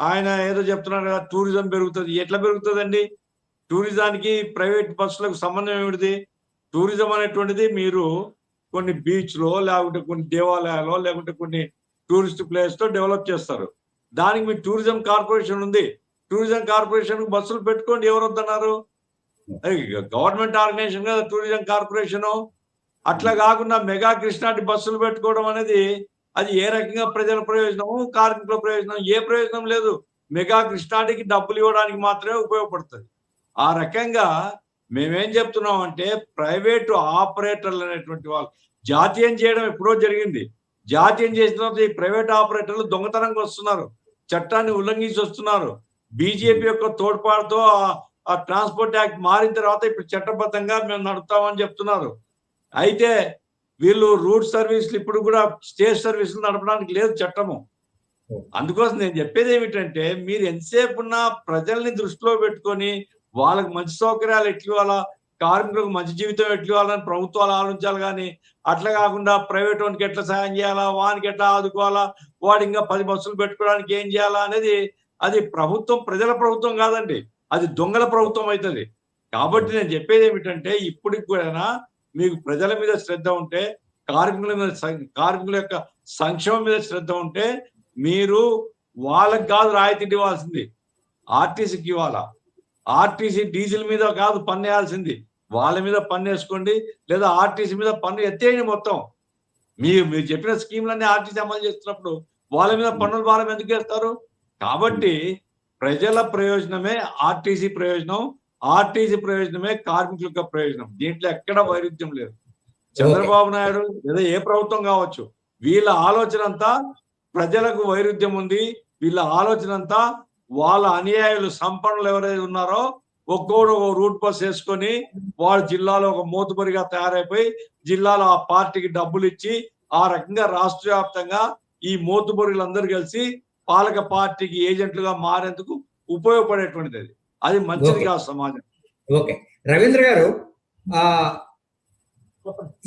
ఆయన ఏదో చెప్తున్నారు కదా, టూరిజం పెరుగుతుంది. ఎట్లా పెరుగుతుందండి? టూరిజానికి ప్రైవేట్ బస్సులకు సంబంధం ఏమిటిది? టూరిజం అనేటువంటిది మీరు కొన్ని బీచ్లో, లేకుంటే కొన్ని దేవాలయాల్లో, లేకుంటే కొన్ని టూరిస్ట్ ప్లేస్తో డెవలప్ చేస్తారు. దానికి మీ టూరిజం కార్పొరేషన్ ఉంది. టూరిజం కార్పొరేషన్ బస్సులు పెట్టుకోండి, ఎవరు వద్దన్నారు? గవర్నమెంట్ ఆర్గనైజేషన్ కదా టూరిజం కార్పొరేషను. అట్లా కాకుండా మెగా కృష్ణాటి బస్సులు పెట్టుకోవడం అనేది అది ఏ రకంగా ప్రజల ప్రయోజనము, కార్మికుల ప్రయోజనం? ఏ ప్రయోజనం లేదు. మెగా కృష్ణాటికి డబ్బులు ఇవ్వడానికి మాత్రమే ఉపయోగపడుతుంది. ఆ రకంగా మేమేం చెప్తున్నాం అంటే ప్రైవేటు ఆపరేటర్లు అనేటువంటి వాళ్ళు జాతీయం చేయడం ఎప్పుడో జరిగింది. జాతీయం చేసిన తర్వాత ఈ ప్రైవేట్ ఆపరేటర్లు దొంగతనంగా వస్తున్నారు, చట్టాన్ని ఉల్లంఘించి వస్తున్నారు. బీజేపీ యొక్క తోడ్పాటుతో ఆ ట్రాన్స్పోర్ట్ యాక్ట్ మారిన తర్వాత ఇప్పుడు చట్టబద్ధంగా మేము నడుపుతామని చెప్తున్నారు. అయితే వీళ్ళు రూట్ సర్వీసులు ఇప్పుడు కూడా స్టేట్ సర్వీసులు నడపడానికి లేదు చట్టము. అందుకోసం నేను చెప్పేది ఏమిటంటే మీరు ఎంతసేపు ఉన్నా ప్రజల్ని దృష్టిలో పెట్టుకొని వాళ్ళకి మంచి సౌకర్యాలు ఎట్లు ఇవ్వాలా, కార్మికులకు మంచి జీవితం ఎట్లు ఇవ్వాలని ప్రభుత్వాలు ఆలోచించాలి. కానీ అట్లా కాకుండా ప్రైవేట్ వానికి ఎట్లా సాయం చేయాలా, వానికి ఎట్లా ఆదుకోవాలా, వాడు ఇంకా 10 బస్సులు పెట్టుకోవడానికి ఏం చేయాలా అనేది అది ప్రభుత్వం, ప్రజల ప్రభుత్వం కాదండి, అది దొంగల ప్రభుత్వం అవుతుంది. కాబట్టి నేను చెప్పేది ఏమిటంటే ఇప్పటికి కూడా మీకు ప్రజల మీద శ్రద్ధ ఉంటే, కార్మికుల యొక్క సంక్షేమం మీద శ్రద్ధ ఉంటే మీరు వాళ్ళకి కాదు రాయితీ ఇవ్వాల్సింది, ఆర్టీసీకి ఇవ్వాలా. ఆర్టీసీ డీజిల్ మీద కాదు పన్ను వేయాల్సింది, వాళ్ళ మీద పన్ను వేసుకోండి, లేదా ఆర్టీసీ మీద పన్ను ఎత్తేయండి మొత్తం. మీరు చెప్పిన స్కీమ్లన్నీ ఆర్టీసీ అమలు చేస్తున్నప్పుడు వాళ్ళ మీద పన్నుల భారం ఎందుకు వేస్తారు? కాబట్టి ప్రజల ప్రయోజనమే ఆర్టీసీ ప్రయోజనం, ఆర్టీసీ ప్రయోజనమే కార్మికుల యొక్క ప్రయోజనం. దీంట్లో ఎక్కడ వైరుధ్యం లేదు. చంద్రబాబు నాయుడు లేదా ఏ ప్రభుత్వం కావచ్చు, వీళ్ళ ఆలోచన అంతా ప్రజలకు వైరుధ్యం ఉంది. వీళ్ళ ఆలోచన అంతా వాళ్ళ అనుయాయులు, సంపన్నులు ఎవరైతే ఉన్నారో ఒక్కోడు ఒక రూట్ బస్ వేసుకొని వాళ్ళ జిల్లాలో ఒక మోతుబరిగా తయారైపోయి జిల్లాలో ఆ పార్టీకి డబ్బులు ఇచ్చి ఆ రకంగా రాష్ట్ర వ్యాప్తంగా ఈ మోతుబరులందరూ కలిసి పాలక పార్టీకి ఏజెంట్లుగా మారేందుకు ఉపయోగపడేటువంటిది. అది మంచిది కాదు సమాజం. ఓకే రవీంద్ర గారు,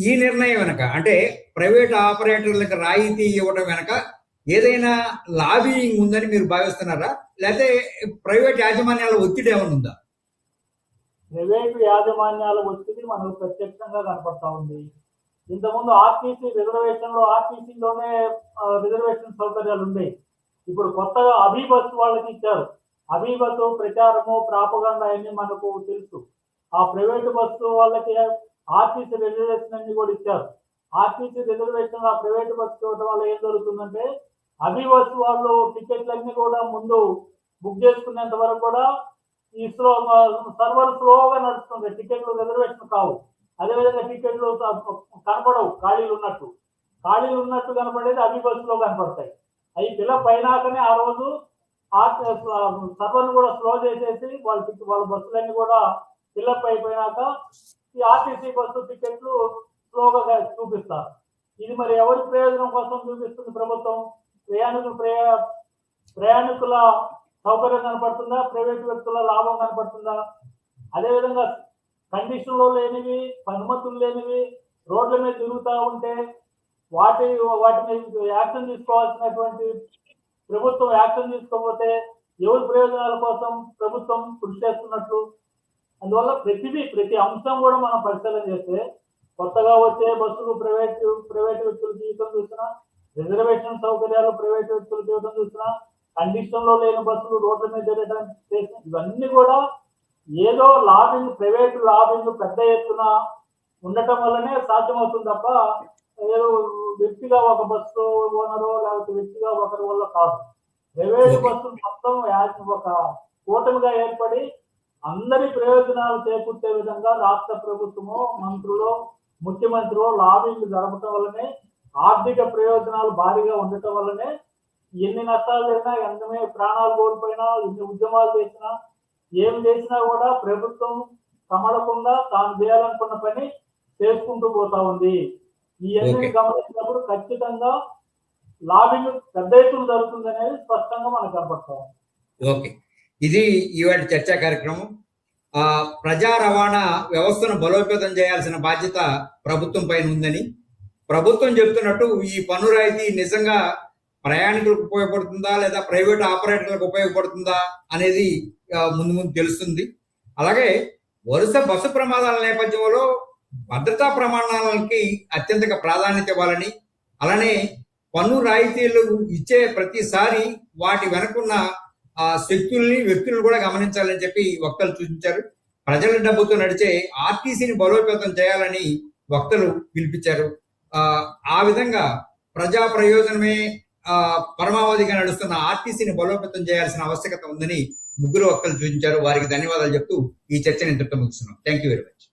ఈ నిర్ణయం వెనక అంటే ప్రైవేట్ ఆపరేటర్లకు రాయితీ ఇవ్వడం వెనక ఏదైనా లాబింగ్ ఉందని మీరు భావిస్తున్నారా, లేకపోతే ప్రైవేట్ యాజమాన్యాల ఒత్తిడి ఏమైనా ఉందా? ప్రైవేటు యాజమాన్యాల ఒత్తిడి మనకు ప్రత్యక్షంగా కనపడతా ఉంది. ఇంతకుముందు ఆర్టీసీ ఆర్టీసీలోనే రిజర్వేషన్ సౌకర్యాలు ఉండేవి. ఇప్పుడు కొత్తగా అభిబస్ వాళ్ళకి ఇచ్చారు. అభిబస్ ప్రచారము, ప్రాపగండా అన్ని మనకు తెలుసు. ఆ ప్రైవేటు బస్సు వాళ్ళకి ఆర్టీసీ రిజర్వేషన్ అన్ని కూడా ఇచ్చారు. ఆర్టీసీ రిజర్వేషన్ ఆ ప్రైవేటు బస్సు ఇవ్వడం వల్ల ఏం జరుగుతుందంటే అభిబస్ వాళ్ళు టికెట్లన్నీ కూడా ముందు బుక్ చేసుకునేంత వరకు కూడా ఈ సర్వర్ స్లోగా నడుస్తుంది, టికెట్లు రిజర్వేషన్ కావు. అదేవిధంగా టికెట్లు కనపడవు, ఖాళీలు ఉన్నట్టు కనపడేది అభిబస్సులో కనపడతాయి. అవి ఫిలప్ అయినాకనే ఆ రోజు సర్వర్ను కూడా స్లో చేసేసి వాళ్ళ బస్సులన్నీ కూడా ఫిలప్ అయిపోయినాక ఈ ఆర్టీసీ బస్సు టికెట్లు స్లోగా చూపిస్తారు. ఇది మరి ఎవరి ప్రయోజనం కోసం చూపిస్తుంది ప్రభుత్వం? ప్రయాణికుల సౌకర్యం కనపడుతుందా, ప్రైవేట్ వ్యక్తుల లాభం కనపడుతుందా? అదేవిధంగా కండిషన్లో లేనివి, అనుమతులు లేనివి రోడ్ల మీద తిరుగుతూ ఉంటే వాటి మీద యాక్షన్ తీసుకోవాల్సినటువంటి ప్రభుత్వం యాక్షన్ తీసుకోకపోతే ఎవరి ప్రయోజనాల కోసం ప్రభుత్వం కృషి చేస్తున్నట్లు? అందువల్ల ప్రతి అంశం కూడా మనం పరిశీలన చేస్తే కొత్తగా వచ్చే బస్సులు ప్రైవేట్ వ్యక్తుల జీవితం చూసినా, రిజర్వేషన్ సౌకర్యాలు ప్రైవేట్ వ్యక్తుల జీవితం చూసినా, కండిషన్ లో లేని బస్సులు రోడ్ల మీద జరగడానికి ఇవన్నీ కూడా ఏదో ప్రైవేట్ లాబింగ్ పెద్ద ఎత్తున ఉండటం వల్లనే సాధ్యమవుతుంది తప్ప ఏదో వ్యక్తిగా ఒక బస్సు ఓనరో లేకపోతే వ్యక్తిగా ఒకరి వల్ల కాదు. ప్రైవేట్ బస్సులు మొత్తం ఒక కూటమిగా ఏర్పడి అందరి ప్రయోజనాలు చేకూర్చే విధంగా రాష్ట్ర ప్రభుత్వము, మంత్రులు, ముఖ్యమంత్రులు లాబింగ్ జరపటం వల్లనే, ఆర్థిక ప్రయోజనాలు భారీగా ఉండటం వల్లనే ఎన్ని నష్టాలు జరిగినా, ఎంతమే ప్రాణాలు కోల్పోయినా, ఎన్ని ఉద్యమాలు చేసినా, ఏం చేసినా కూడా ప్రభుత్వం కమలకుండా తాను చేయాలనుకున్న పని చేసుకుంటూ పోతా ఉంది. ఇవన్నీ గమనించినప్పుడు ఖచ్చితంగా లాబింగ్ పెద్ద ఎత్తున జరుగుతుంది అనేది స్పష్టంగా మనకు కనపడతాం. ఓకే, ఇది ఇవాళ చర్చా కార్యక్రమం. ప్రజా రవాణా వ్యవస్థను బలోపేతం చేయాల్సిన బాధ్యత ప్రభుత్వం పైన ఉందని, ప్రభుత్వం చెప్తున్నట్టు ఈ పన్ను రాయితీ నిజంగా ప్రయాణికులకు ఉపయోగపడుతుందా లేదా ప్రైవేట్ ఆపరేటర్లకు ఉపయోగపడుతుందా అనేది ముందు తెలుస్తుంది. అలాగే వరుస బస్సు ప్రమాదాల నేపథ్యంలో భద్రతా ప్రమాణాలకి అత్యంత ప్రాధాన్యత ఇవ్వాలని, అలానే పన్ను రాయితీలు ఇచ్చే ప్రతిసారి వాటి వెనుకున్న వ్యక్తులను కూడా గమనించాలని చెప్పి వక్తలు సూచించారు. ప్రజల డబ్బుతో నడిచే ఆర్టీసీని బలోపేతం చేయాలని వక్తలు పిలిపించారు. ఆ విధంగా ప్రజా ప్రయోజనమే పరమావధిగా నడుస్తున్న ఆర్టీసీని బలోపేతం చేయాల్సిన ఆవశ్యకత ఉందని ముగ్గురు వక్తలు సూచించారు. వారికి ధన్యవాదాలు చెప్తూ ఈ చర్చను ఇంతటితో ముగిస్తున్నాం. Thank you very much.